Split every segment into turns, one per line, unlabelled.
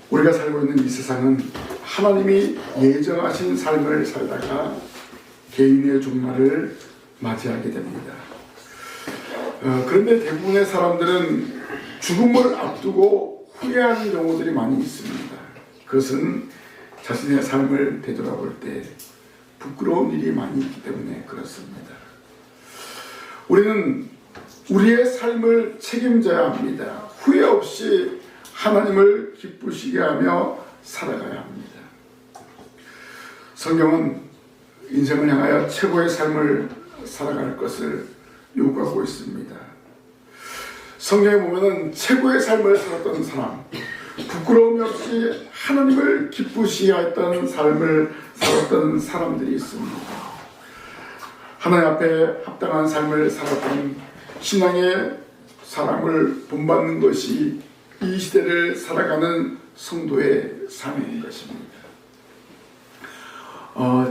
우리가 살고 있는 이 세상은 하나님이 예정하신 삶을 살다가 개인의 종말을 맞이하게 됩니다. 그런데 대부분의 사람들은 죽음을 앞두고 후회하는 경우들이 많이 있습니다. 그것은 자신의 삶을 되돌아볼 때 부끄러운 일이 많이 있기 때문에 그렇습니다. 우리는 우리의 삶을 책임져야 합니다. 후회 없이 하나님을 기쁘시게 하며 살아가야 합니다. 성경은 인생을 향하여 최고의 삶을 살아갈 것을 요구하고 있습니다. 성경에 보면은 최고의 삶을 살았던 사람, 부끄러움이 없이 하나님을 기쁘시게 했던 삶을 살았던 사람들이 있습니다. 하나님 앞에 합당한 삶을 살았던 신앙의 사랑을 본받는 것이 이 시대를 살아가는 성도의 삶인 것입니다.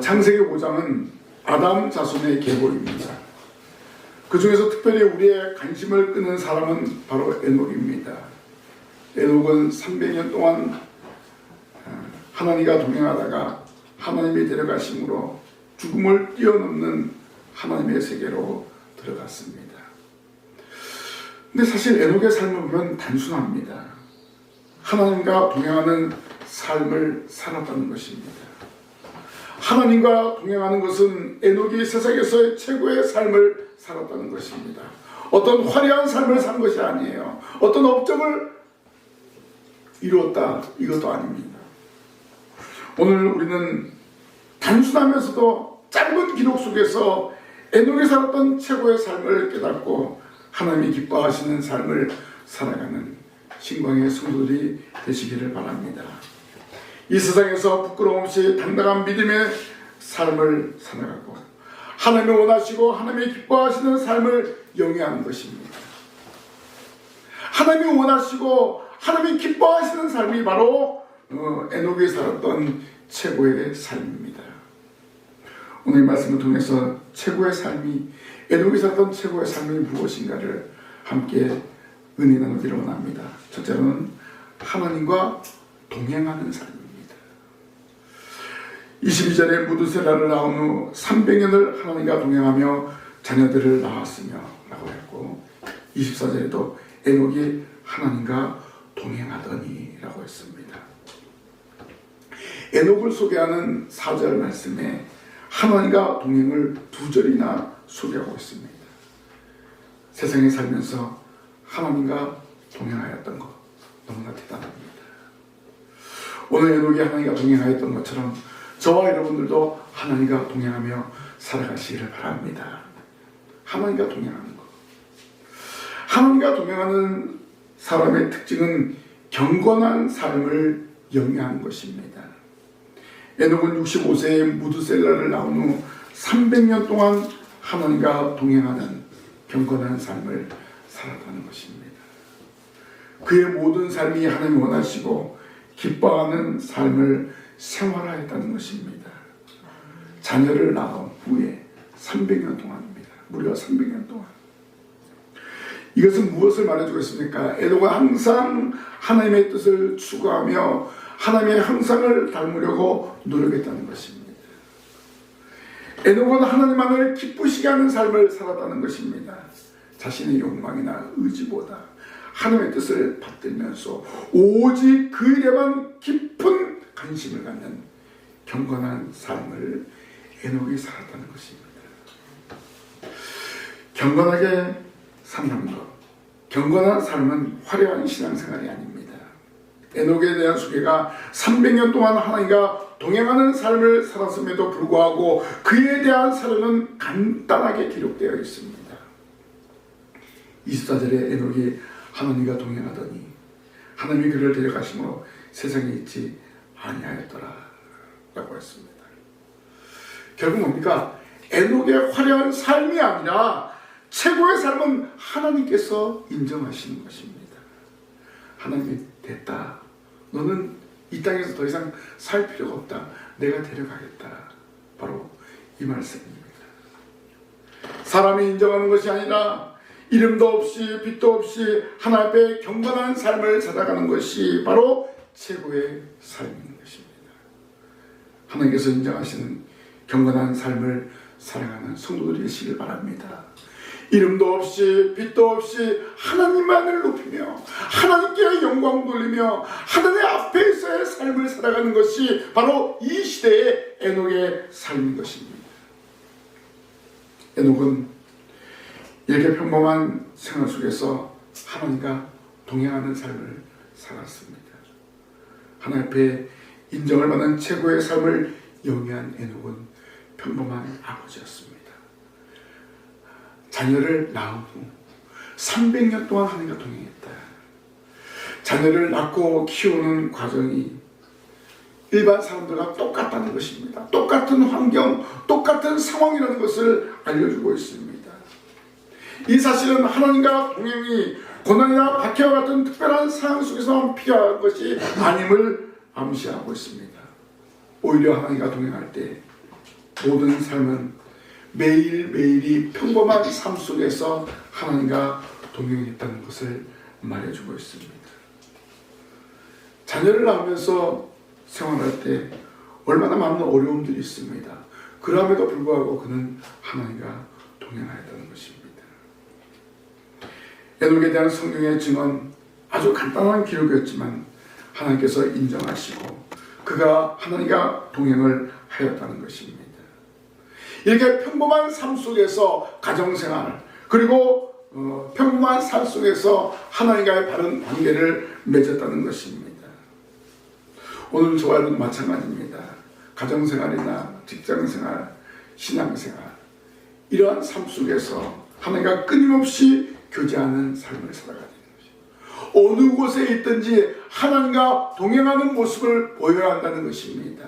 창세기 5장은 아담 자손의 계보입니다. 그 중에서 특별히 우리의 관심을 끄는 사람은 바로 에녹입니다. 에녹은 300년 동안 하나님과 동행하다가 하나님이 데려가심으로 죽음을 뛰어넘는 하나님의 세계로 들어갔습니다. 근데 사실 에녹의 삶을 보면 단순합니다. 하나님과 동행하는 삶을 살았다는 것입니다. 하나님과 동행하는 것은 에녹이 세상에서의 최고의 삶을 살았다는 것입니다. 어떤 화려한 삶을 산 것이 아니에요. 어떤 업적을 이루었다, 이것도 아닙니다. 오늘 우리는 단순하면서도 짧은 기록 속에서 에녹이 살았던 최고의 삶을 깨닫고 하나님이 기뻐하시는 삶을 살아가는 신광의 성도들이 되시기를 바랍니다. 이 세상에서 부끄러움 없이 당당한 믿음의 삶을 살아가고 하나님이 원하시고 하나님이 기뻐하시는 삶을 영위하는 것입니다. 하나님이 원하시고 하나님이 기뻐하시는 삶이 바로 에녹이 살았던 최고의 삶입니다. 오늘 말씀을 통해서 최고의 삶이, 에녹이 살았던 최고의 삶이 무엇인가를 함께 은혜 나누기를 원합니다. 첫째로는 하나님과 동행하는 삶입니다. 22절에 무드셀라를 낳은 후 300년을 하나님과 동행하며 자녀들을 낳았으며 라고 했고, 24절에도 에녹이 하나님과 동행하더니 라고 했습니다. 에녹을 소개하는 4절 말씀에 하나님과 동행을 2절이나 소개하고 있습니다. 세상에 살면서 하나님과 동행하였던 것 너무나 대단합니다. 오늘 에녹이 하나님과 동행하였던 것처럼 저와 여러분들도 하나님과 동행하며 살아가시기를 바랍니다. 하나님과 동행하는 것. 하나님과 동행하는 사람의 특징은 경건한 삶을 영위하는 것입니다. 에녹은 65세에 무드셀라를 낳은 후 300년 동안 하나님과 동행하는 경건한 삶을 살았다는 것입니다. 그의 모든 삶이 하나님이 원하시고 기뻐하는 삶을 생활하였다는 것입니다. 자녀를 낳은 후에 300년 동안입니다. 무려 300년 동안. 이것은 무엇을 말해주고 있습니까? 에녹은 항상 하나님의 뜻을 추구하며 하나님의 형상을 닮으려고 노력했다는 것입니다. 에녹은 하나님만을 기쁘시게 하는 삶을 살았다는 것입니다. 자신의 욕망이나 의지보다 하나님의 뜻을 받들면서 오직 그 일에만 깊은 관심을 갖는 경건한 삶을 에녹이 살았다는 것입니다. 경건하게 사는 것, 경건한 삶은 화려한 신앙생활이 아닙니다. 에녹에 대한 소개가 300년 동안 하나님과 동행하는 삶을 살았음에도 불구하고 그에 대한 사례는 간단하게 기록되어 있습니다. 24절에 에녹이 하나님과 동행하더니 하나님이 그를 데려가심으로 세상에 있지 아니하였더라 라고 했습니다. 결국 뭡니까? 에녹의 화려한 삶이 아니라 최고의 삶은 하나님께서 인정하시는 것입니다. 하나님이 됐다. 너는 이 땅에서 더 이상 살 필요가 없다. 내가 데려가겠다. 바로 이 말씀입니다. 사람이 인정하는 것이 아니라 이름도 없이 빛도 없이 하나님 앞에 경건한 삶을 살아가는 것이 바로 최고의 삶인 것입니다. 하나님께서 인정하시는 경건한 삶을 살아가는 성도들이 되시길 바랍니다. 이름도 없이 빛도 없이 하나님만을 높이며 하나님께 영광 돌리며 하나님 앞에서의 삶을 살아가는 것이 바로 이 시대의 에녹의 삶인 것입니다. 에녹은 이렇게 평범한 생활 속에서 하나님과 동행하는 삶을 살았습니다. 하나님 앞에 인정을 받는 최고의 삶을 영위한 에녹은 평범한 아버지였습니다. 자녀를 낳은 후 300년 동안 하나님과 동행했다. 자녀를 낳고 키우는 과정이 일반 사람들과 똑같다는 것입니다. 똑같은 환경, 똑같은 상황이라는 것을 알려주고 있습니다. 이 사실은 하나님과 동행이 고난이나 박해와 같은 특별한 상황 속에서만 필요한 것이 아님을 암시하고 있습니다. 오히려 하나님과 동행할 때 모든 삶은 매일매일이 평범한 삶 속에서 하나님과 동행했다는 것을 말해주고 있습니다. 자녀를 낳으면서 생활할 때 얼마나 많은 어려움들이 있습니다. 그럼에도 불구하고 그는 하나님과 동행하였다는 것입니다. 에녹에 대한 성경의 증언 아주 간단한 기록이었지만 하나님께서 인정하시고 그가 하나님과 동행을 하였다는 것입니다. 이렇게 평범한 삶 속에서 가정생활 그리고 평범한 삶 속에서 하나님과의 바른 관계를 맺었다는 것입니다. 오늘 저와 여러분 마찬가지입니다. 가정생활이나 직장생활, 신앙생활 이러한 삶 속에서 하나님과 끊임없이 교제하는 삶을 살아가는 것입니다. 어느 곳에 있든지 하나님과 동행하는 모습을 보여야 한다는 것입니다.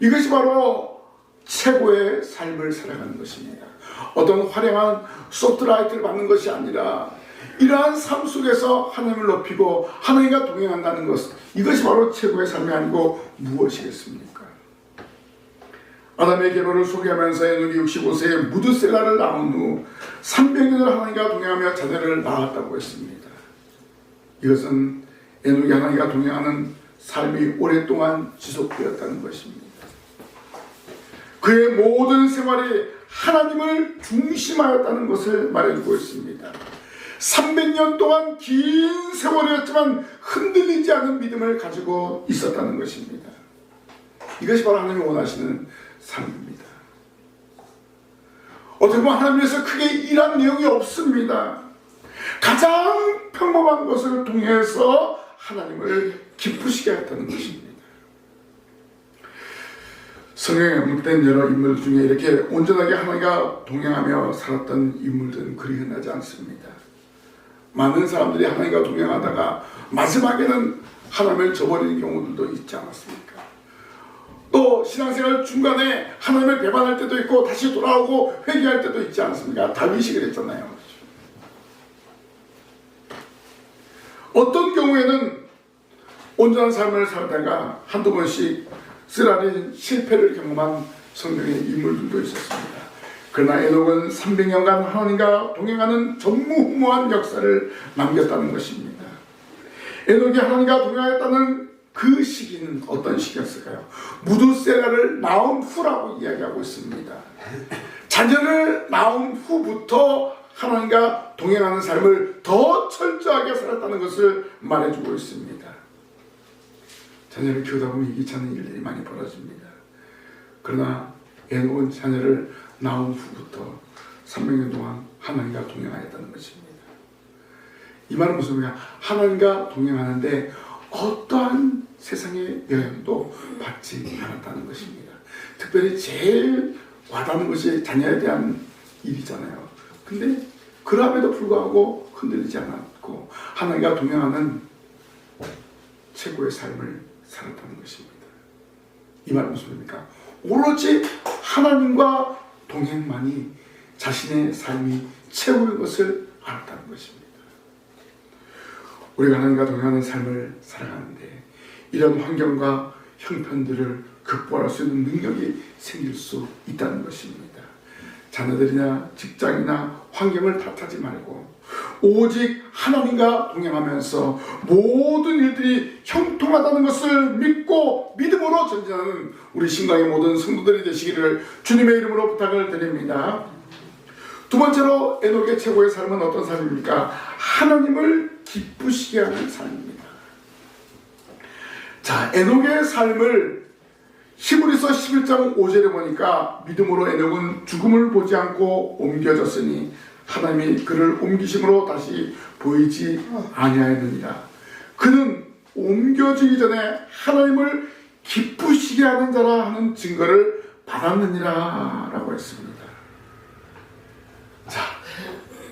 이것이 바로 최고의 삶을 살아가는 것입니다. 어떤 화려한 소프트라이트를 받는 것이 아니라 이러한 삶 속에서 하나님을 높이고 하나님과 동행한다는 것, 이것이 바로 최고의 삶이 아니고 무엇이겠습니까? 아담의 계보를 소개하면서 에녹이 65세에 무드셀라를 낳은 후 300년을 하나님과 동행하며 자녀를 낳았다고 했습니다. 이것은 에녹이 하나님과 동행하는 삶이 오랫동안 지속되었다는 것입니다. 그의 모든 생활이 하나님을 중심하였다는 것을 말해주고 있습니다. 300년 동안 긴 세월이었지만 흔들리지 않은 믿음을 가지고 있었다는 것입니다. 이것이 바로 하나님이 원하시는 삶입니다. 어떻게 보면 하나님께서 크게 일한 내용이 없습니다. 가장 평범한 것을 통해서 하나님을 기쁘시게 했다는 것입니다. 성경에 언급된 여러 인물 중에 이렇게 온전하게 하나님과 동행하며 살았던 인물들은 그리 흔하지 않습니다. 많은 사람들이 하나님과 동행하다가 마지막에는 하나님을 저버리는 경우들도 있지 않았습니까? 또 신앙생활 중간에 하나님을 배반할 때도 있고 다시 돌아오고 회개할 때도 있지 않습니까? 다윗이 그랬잖아요. 어떤 경우에는 온전한 삶을 살다가 한두 번씩 쓰라린 실패를 경험한 성경의 인물들도 있었습니다. 그러나 에녹은 300년간 하나님과 동행하는 전무후무한 역사를 남겼다는 것입니다. 에녹이 하나님과 동행하였다는 그 시기는 어떤 시기였을까요? 무드셀라를 낳은 후라고 이야기하고 있습니다. 자녀를 낳은 후부터 하나님과 동행하는 삶을 더 철저하게 살았다는 것을 말해주고 있습니다. 자녀를 키우다 보면 이기지 않는 일들이 많이 벌어집니다. 그러나 에녹은 자녀를 낳은 후부터 300년 동안 하나님과 동행하였다는 것입니다. 이 말은 무슨 말이냐? 하나님과 동행하는데 어떠한 세상의 영향도 받지 않았다는 것입니다. 특별히 제일 와닿는 것이 자녀에 대한 일이잖아요. 근데 그럼에도 불구하고 흔들리지 않았고 하나님과 동행하는 최고의 삶을 살았다는 것입니다. 이 말은 무슨 말입니까? 오로지 하나님과 동행만이 자신의 삶이 최고의 것을 알았다는 것입니다. 우리가 하나님과 동행하는 삶을 살아가는데 이런 환경과 형편들을 극복할 수 있는 능력이 생길 수 있다는 것입니다. 자녀들이나 직장이나 환경을 탓하지 말고 오직 하나님과 동행하면서 모든 일들이 형통하다는 것을 믿고 믿음으로 전진하는 우리 신강의 모든 성도들이 되시기를 주님의 이름으로 부탁을 드립니다. 두 번째로 에녹의 최고의 삶은 어떤 삶입니까? 하나님을 기쁘시게 하는 삶입니다. 자, 에녹의 삶을 히브리서 11장 5절에 보니까 믿음으로 에녹은 죽음을 보지 않고 옮겨졌으니 하나님이 그를 옮기심으로 다시 보이지 아니하였느니라. 그는 옮겨지기 전에 하나님을 기쁘시게 하는 자라 하는 증거를 받았느니라 라고 했습니다. 자,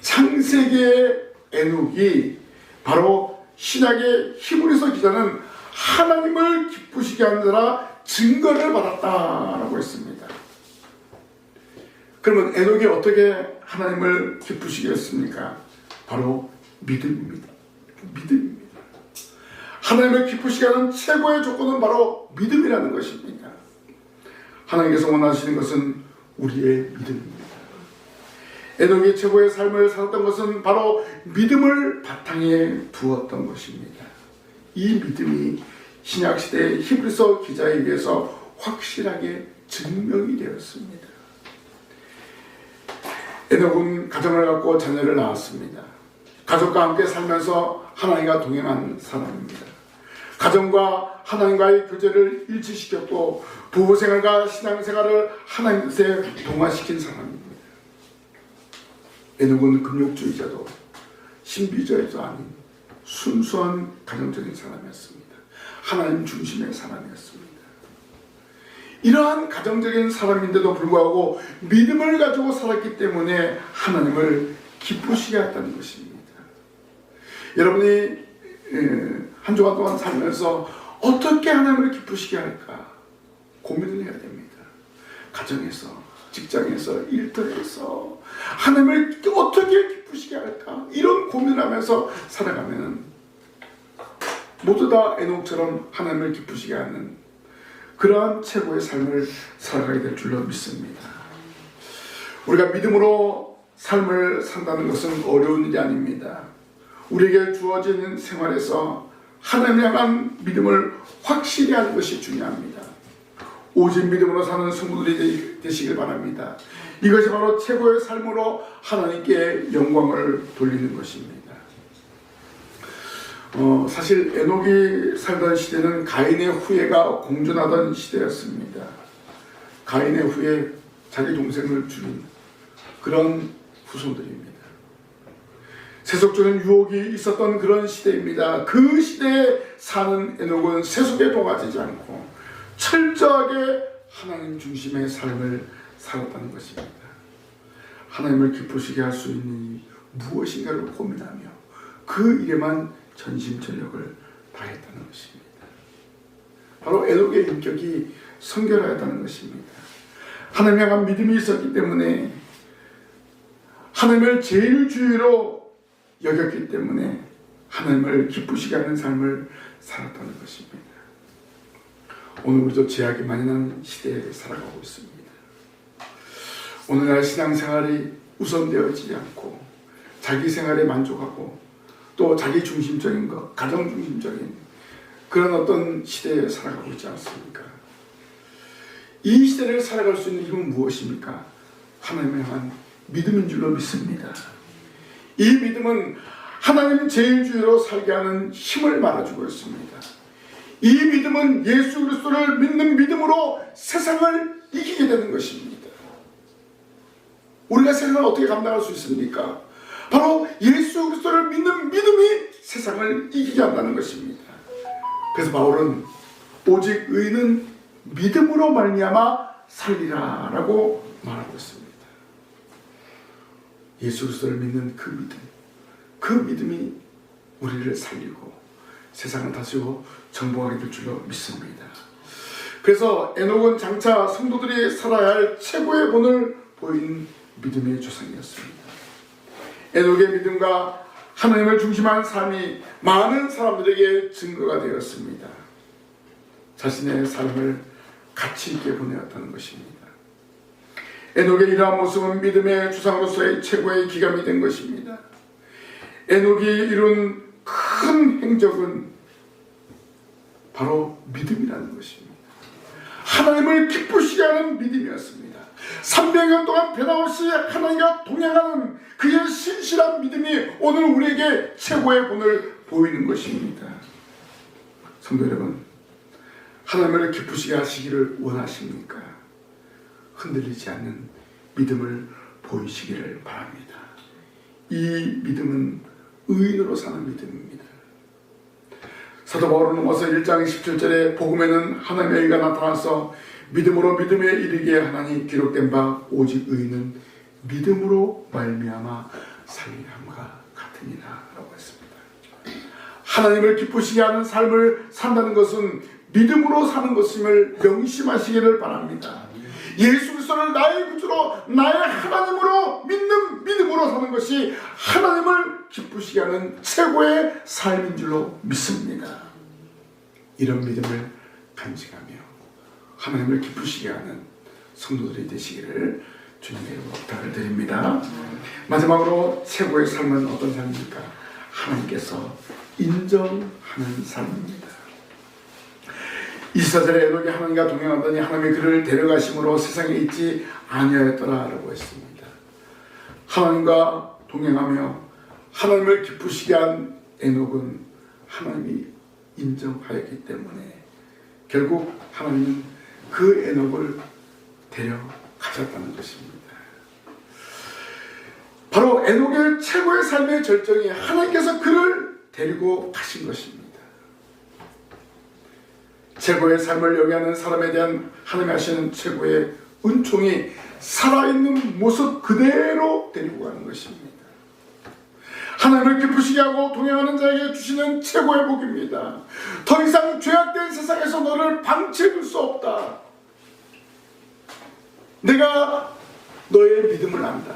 창세기의 에녹이 바로 신약의 히브리서 기자는 하나님을 기쁘시게 하는 자라 증거를 받았다라고 했습니다. 그러면 에녹이 어떻게 하나님을 기쁘시게 했습니까? 바로 믿음입니다. 믿음입니다. 하나님을 기쁘시게 하는 최고의 조건은 바로 믿음이라는 것입니다. 하나님께서 원하시는 것은 우리의 믿음입니다. 에녹이 최고의 삶을 살았던 것은 바로 믿음을 바탕에 두었던 것입니다. 이 믿음이 신약시대의 히브리서 기자에 의해서 확실하게 증명이 되었습니다. 에녹은 가정을 갖고 자녀를 낳았습니다. 가족과 함께 살면서 하나님과 동행한 사람입니다. 가정과 하나님과의 교제를 일치시켰고 부부생활과 신앙생활을 하나님 뜻에 동화시킨 사람입니다. 에녹은 금욕주의자도 신비주의자도 아닌 순수한 가정적인 사람이었습니다. 하나님 중심의 사람이었습니다. 이러한 가정적인 사람인데도 불구하고 믿음을 가지고 살았기 때문에 하나님을 기쁘시게 했다는 것입니다. 여러분이 한 주간 동안 살면서 어떻게 하나님을 기쁘시게 할까 고민을 해야 됩니다. 가정에서, 직장에서, 일터에서 하나님을 어떻게 기쁘시게 할까 이런 고민을 하면서 살아가면 모두 다 에녹처럼 하나님을 기쁘시게 하는 그러한 최고의 삶을 살아가게 될 줄로 믿습니다. 우리가 믿음으로 삶을 산다는 것은 어려운 일이 아닙니다. 우리에게 주어지는 생활에서 하나님을 향한 믿음을 확실히 하는 것이 중요합니다. 오직 믿음으로 사는 성도들이 되시길 바랍니다. 이것이 바로 최고의 삶으로 하나님께 영광을 돌리는 것입니다. 사실 에녹이 살던 시대는 가인의 후예가 공존하던 시대였습니다. 가인의 후예, 자기 동생을 죽인 그런 후손들입니다. 세속적인 유혹이 있었던 그런 시대입니다. 그 시대에 사는 에녹은 세속에 동화되지 않고 철저하게 하나님 중심의 삶을 살았다는 것입니다. 하나님을 기쁘시게 할 수 있는 무엇인가를 고민하며 그 일에만 전심전력을 다했다는 것입니다. 바로 에녹의 인격이 성결하였다는 것입니다. 하나님 향한 믿음이 있었기 때문에 하나님을 제일 주요로 여겼기 때문에 하나님을 기쁘시게 하는 삶을 살았다는 것입니다. 오늘 우리도 제약이 많이 나는 시대에 살아가고 있습니다. 오늘날 신앙생활이 우선되어지지 않고 자기 생활에 만족하고 또 자기 중심적인 것, 가정 중심적인 그런 어떤 시대에 살아가고 있지 않습니까? 이 시대를 살아갈 수 있는 힘은 무엇입니까? 하나님을 향한 믿음인 줄로 믿습니다. 이 믿음은 하나님 제일주의로 살게 하는 힘을 말해주고 있습니다. 이 믿음은 예수 그리스도를 믿는 믿음으로 세상을 이기게 되는 것입니다. 우리가 세상을 어떻게 감당할 수 있습니까? 바로 예수 그리스도를 믿는 믿음이 세상을 이기게 한다는 것입니다. 그래서 바울은 오직 의인은 믿음으로 말미암아 살리라 라고 말하고 있습니다. 예수 그리스도를 믿는 그 믿음이 우리를 살리고 세상을 다스리고 정복하게 될 줄로 믿습니다. 그래서 에녹은 장차 성도들이 살아야 할 최고의 본을 보인 믿음의 조상이었습니다. 에녹의 믿음과 하나님을 중심한 삶이 많은 사람들에게 증거가 되었습니다. 자신의 삶을 가치 있게 보내었다는 것입니다. 에녹의 이러한 모습은 믿음의 주상으로서의 최고의 기감이 된 것입니다. 에녹이 이룬 큰 행적은 바로 믿음이라는 것입니다. 하나님을 기쁘시게 하는 믿음이었습니다. 300년 동안 변함없이 하나님과 동행하는 그의 신실한 믿음이 오늘 우리에게 최고의 본을 보이는 것입니다. 성도 여러분, 하나님을 기쁘시게 하시기를 원하십니까? 흔들리지 않는 믿음을 보이시기를 바랍니다. 이 믿음은 의인으로 사는 믿음입니다. 사도 바울은 로마서 1장 17절에 복음에는 하나님의 의가 나타나서 믿음으로 믿음에 이르게 하나니 기록된 바 오직 의인은 믿음으로 말미암아 살리함과 같으니라 라고 했습니다. 하나님을 기쁘시게 하는 삶을 산다는 것은 믿음으로 사는 것임을 명심하시기를 바랍니다. 예수 그리스도를 나의 구주로 나의 하나님으로 믿는 믿음으로 사는 것이 하나님을 기쁘시게 하는 최고의 삶인 줄로 믿습니다. 이런 믿음을 간직하며 하나님을 기쁘시게 하는 성도들이 되시기를 주님의 이름으로 부탁을 드립니다. 마지막으로 최고의 삶은 어떤 삶입니까? 하나님께서 인정하는 삶입니다. 24절에 에녹이 하나님과 동행하더니 하나님이 그를 데려가심으로 세상에 있지 아니하였더라 라고 했습니다. 하나님과 동행하며 하나님을 기쁘시게 한 에녹은 하나님이 인정하였기 때문에 결국 하나님은 그 에녹을 데려가셨다는 것입니다. 바로 에녹의 최고의 삶의 절정이 하나님께서 그를 데리고 가신 것입니다. 최고의 삶을 영위하는 사람에 대한 하나님이 하시는 최고의 은총이 살아있는 모습 그대로 데리고 가는 것입니다. 하나님을 기쁘시게 하고 동행하는 자에게 주시는 최고의 복입니다. 더 이상 죄악된 세상에서 너를 방치해둘 수 없다. 내가 너의 믿음을 안다.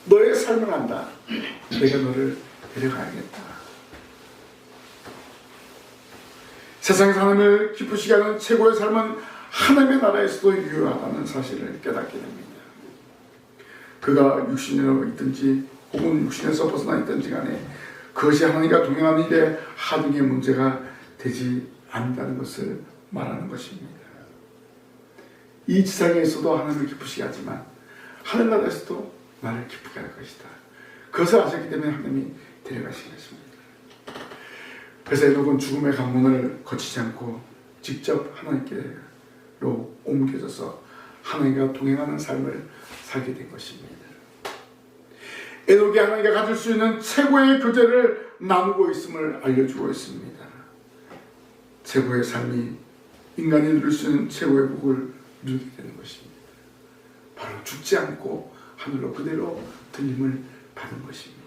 너의 삶을 안다. 내가 너를 데려가야겠다. 세상에서 하나님을 기쁘시게 하는 최고의 삶은 하나님의 나라에서도 유효하다는 사실을 깨닫게 됩니다. 그가 육신으로 있든지 혹은 육신에서 벗어나 있든지 간에 그것이 하나님과 동행하는 일에 하등의 문제가 되지 않는다는 것을 말하는 것입니다. 이 지상에서도 하나님을 기쁘시게 하지만 하늘나라에서도 나를 기쁘게 할 것이다. 그것을 아셨기 때문에 하나님이 데려가신 것입니다. 그래서 에녹은 죽음의 관문을 거치지 않고 직접 하나님께로 옮겨져서 하나님과 동행하는 삶을 살게 된 것입니다. 에녹이 하나님과 가질 수 있는 최고의 교제를 나누고 있음을 알려주고 있습니다. 최고의 삶이 인간이 누릴 수 있는 최고의 복을 누리게 되는 것입니다. 바로 죽지 않고 하늘로 그대로 들림을 받은 것입니다.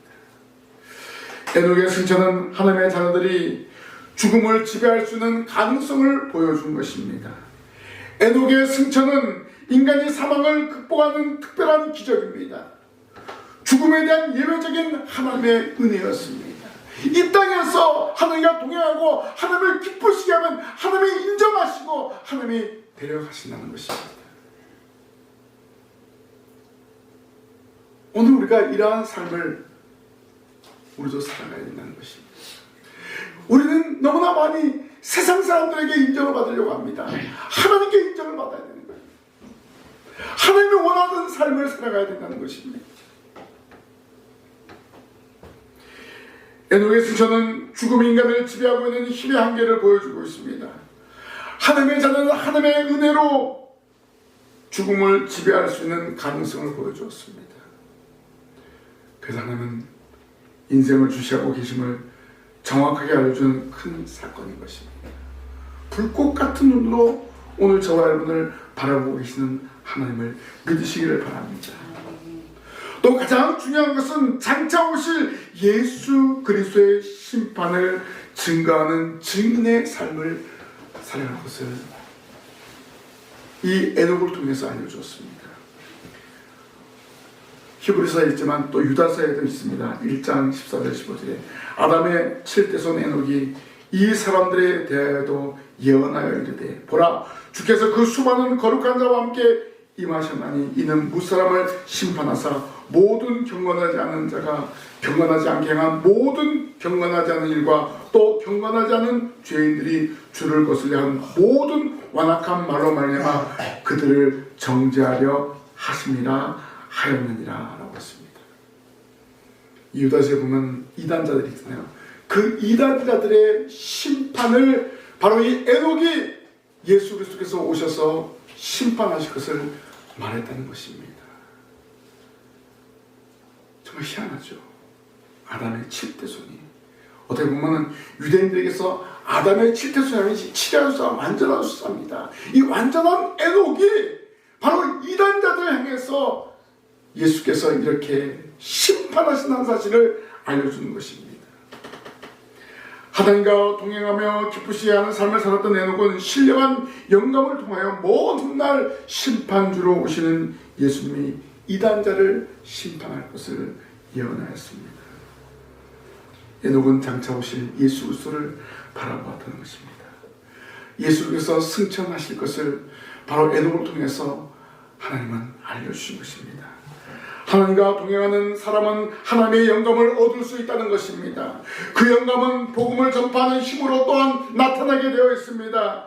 에녹의 승천은 하나님의 자녀들이 죽음을 지배할 수 있는 가능성을 보여준 것입니다. 에녹의 승천은 인간이 사망을 극복하는 특별한 기적입니다. 죽음에 대한 예외적인 하나님의 은혜였습니다. 이 땅에서 하나님과 동행하고 하나님을 기쁘시게 하면 하나님이 인정하시고 하나님이 데려가신다는 것입니다. 오늘 우리가 이러한 삶을 우리도 살아가야 된다는 것입니다. 우리는 너무나 많이 세상 사람들에게 인정을 받으려고 합니다. 하나님께 인정을 받아야 되는 거예요. 하나님이 원하는 삶을 살아가야 된다는 것입니다. 에녹의 승천은 죽음 인간을 지배하고 있는 힘의 한계를 보여주고 있습니다. 하나님의 자녀는 하나님의 은혜로 죽음을 지배할 수 있는 가능성을 보여주었습니다. 그래서 하나님은 인생을 주시하고 계심을 정확하게 알려주는 큰 사건인 것입니다. 불꽃 같은 눈으로 오늘 저와 여러분을 바라보고 계시는 하나님을 믿으시기를 바랍니다. 또 가장 중요한 것은 장차 오실 예수 그리스도의 심판을 증거하는 증인의 삶을 살아갈 것을 이 에녹을 통해서 알려주었습니다. 히브리서에 있지만 또 유다서에도 있습니다. 1장 14절 15절에 아담의 7대손 에녹이 이 사람들에 대하여도 예언하여 이르되 보라 주께서 그 수많은 거룩한 자와 함께 임하셨나니 이는 무사람을 심판하사 모든 경건하지 않은 자가 경건하지 않게 행한 모든 경건하지 않은 일과 또 경건하지 않은 죄인들이 주를 거슬려 한 모든 완악한 말로 말미암아 그들을 정죄하려 하심이라 하였느니라 라고 했습니다. 유다서에 보면 이단자들이 있잖아요. 그 이단자들의 심판을 바로 이 에녹이 예수 그리스도께서 오셔서 심판하실 것을 말했다는 것입니다. 정말 희한하죠. 아담의 7대손이 어떻게 보면 유대인들에게서 아담의 7대손이 치료할 수 완전한 수사입니다. 이 완전한 에녹이 바로 이단자들을 향해서 예수께서 이렇게 심판하신다는 사실을 알려주는 것입니다. 하나님과 동행하며 기쁘시게 하는 삶을 살았던 에녹은 신령한 영감을 통하여 모든 날 심판주로 오시는 예수님이 이단자를 심판할 것을 예언하였습니다. 에녹은 장차 오실 예수 그리스도를 바라보았다는 것입니다. 예수께서 승천하실 것을 바로 에녹을 통해서 하나님은 알려주신 것입니다. 하나님과 동행하는 사람은 하나님의 영감을 얻을 수 있다는 것입니다. 그 영감은 복음을 전파하는 힘으로 또한 나타나게 되어 있습니다.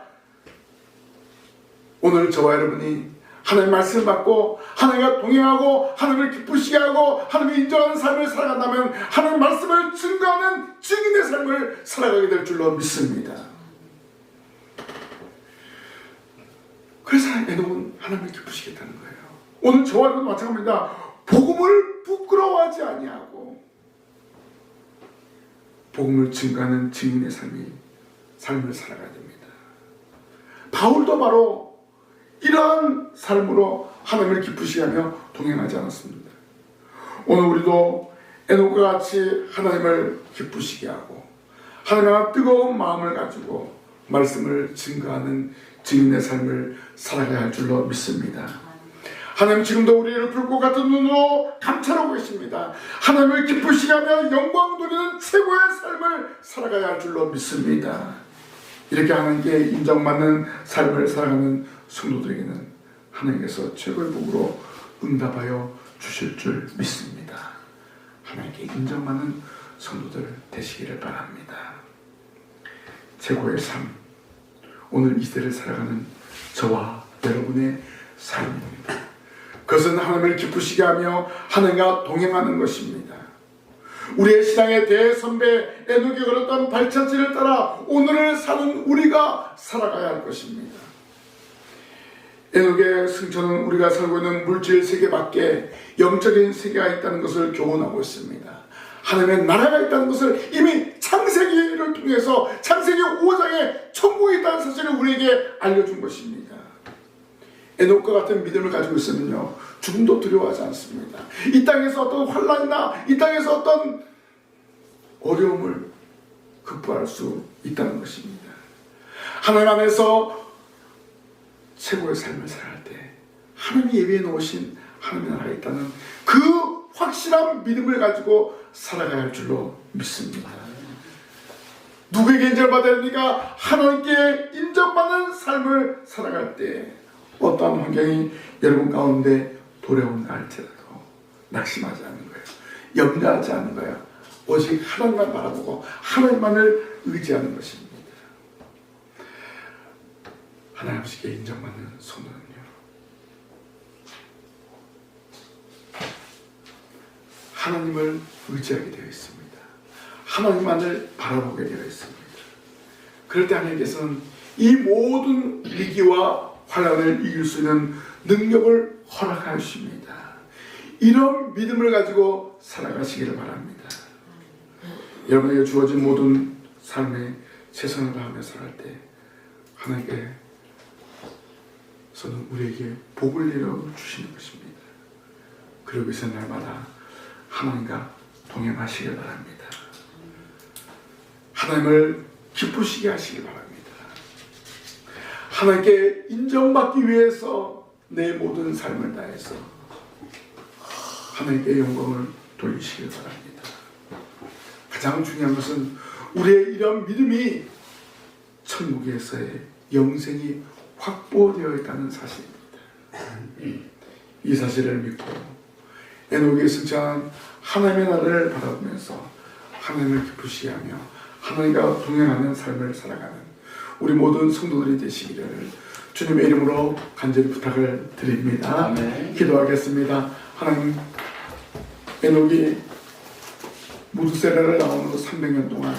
오늘 저와 여러분이 하나님의 말씀을 받고 하나님과 동행하고 하나님을 기쁘시게 하고 하나님을 인정하는 삶을 살아간다면 하나님의 말씀을 증거하는 증인의 삶을 살아가게 될 줄로 믿습니다. 그래서 에녹은 하나님을 기쁘시겠다는 거예요. 오늘 저와 여러분 마찬가지입니다. 복음을 부끄러워하지 아니하고 복음을 증거하는 증인의 삶을 살아가야 됩니다. 바울도 바로 이러한 삶으로 하나님을 기쁘시게 하며 동행하지 않았습니다. 오늘 우리도 에녹과 같이 하나님을 기쁘시게 하고 하나님과 뜨거운 마음을 가지고 말씀을 증거하는 증인의 삶을 살아가야 할 줄로 믿습니다. 하나님 지금도 우리를 불꽃 같은 눈으로 감찰하고 계십니다. 하나님을 기쁘시게 하며 영광 돌리는 최고의 삶을 살아가야 할 줄로 믿습니다. 이렇게 하나님께 인정받는 삶을 살아가는 성도들에게는 하나님께서 최고의 복으로 응답하여 주실 줄 믿습니다. 하나님께 인정받는 성도들 되시기를 바랍니다. 최고의 삶, 오늘 이 시대를 살아가는 저와 여러분의 삶입니다. 그것은 하나님을 기쁘시게 하며 하나님과 동행하는 것입니다. 우리의 신앙의 대선배 에녹이 걸었던 발자취를 따라 오늘을 사는 우리가 살아가야 할 것입니다. 에녹의 승천은 우리가 살고 있는 물질 세계 밖에 영적인 세계가 있다는 것을 교훈하고 있습니다. 하나님의 나라가 있다는 것을 이미 창세기를 통해서 창세기 5장에 천국이 있다는 사실을 우리에게 알려준 것입니다. 에녹과 같은 믿음을 가지고 있으면요 죽음도 두려워하지 않습니다. 이 땅에서 어떤 환난이나 이 땅에서 어떤 어려움을 극복할 수 있다는 것입니다. 하나님 안에서 최고의 삶을 살아갈 때 하나님이 예비해 놓으신 하나님의 나라가 있다는 그 확실한 믿음을 가지고 살아가야 할 줄로 믿습니다. 누구에게 인정받아야 됩니까? 하나님께 인정받는 삶을 살아갈 때 어떠한 환경이 여러분 가운데 도래온다 할지라도 낙심하지 않는 거예요. 염려하지 않는 거예요. 오직 하나님만 바라보고 하나님만을 의지하는 것입니다. 하나님 아버지께 인정받는 성도는요 하나님을 의지하게 되어 있습니다. 하나님만을 바라보게 되어 있습니다. 그럴 때 하나님께서는 이 모든 위기와 환난을 이길 수 있는 능력을 허락하십니다. 이런 믿음을 가지고 살아가시기를 바랍니다. 여러분에게 주어진 모든 삶에 최선을 다하며 살아갈 때 하나님께서는 우리에게 복을 내려 주시는 것입니다. 그러기 위해서 날마다 하나님과 동행하시길 바랍니다. 하나님을 기쁘시게 하시길 바랍니다. 하나님께 인정받기 위해서 내 모든 삶을 다해서 하나님께 영광을 돌리시길 바랍니다. 가장 중요한 것은 우리의 이런 믿음이 천국에서의 영생이 확보되어 있다는 사실입니다. 이 사실을 믿고 에녹이 승천한 하나님의 나라를 바라보면서 하나님을 기쁘시게 하며 하나님과 동행하는 삶을 살아가는 우리 모든 성도들이 되시기를 주님의 이름으로 간절히 부탁을 드립니다.
아멘.
기도하겠습니다. 하나님, 에녹이 무드셀라를 나오는 300년 동안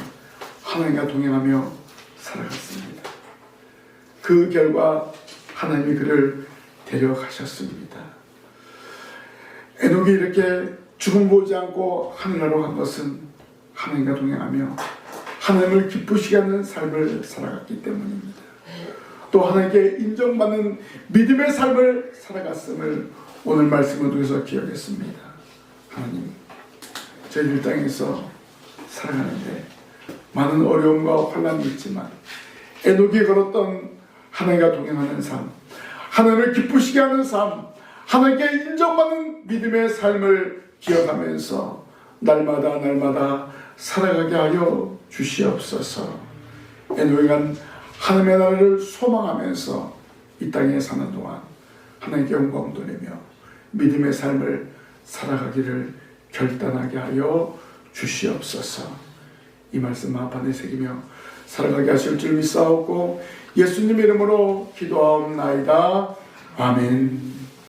하나님과 동행하며 살아갔습니다. 그 결과 하나님이 그를 데려가셨습니다. 에녹이 이렇게 죽음 보지 않고 하늘나라로 간 것은 하나님과 동행하며 하나님을 기쁘시게 하는 삶을 살아갔기 때문입니다. 또 하나님께 인정받는 믿음의 삶을 살아갔음을 오늘 말씀을 통해서 기억했습니다. 하나님, 저희 이 땅에서 살아가는데 많은 어려움과 환난이 있지만 에녹이 걸었던 하나님과 동행하는 삶, 하나님을 기쁘시게 하는 삶, 하나님께 인정받는 믿음의 삶을 기억하면서 날마다 살아가게 하여 주시옵소서. 에녹이 간 하나님의 나라를 소망하면서 이 땅에 사는 동안 하나님께 영광 돌리며 믿음의 삶을 살아가기를 결단하게 하여 주시옵소서. 이 말씀 마음판에 새기며 살아가게 하실 줄 믿사옵고 예수님 이름으로 기도하옵나이다. 아멘.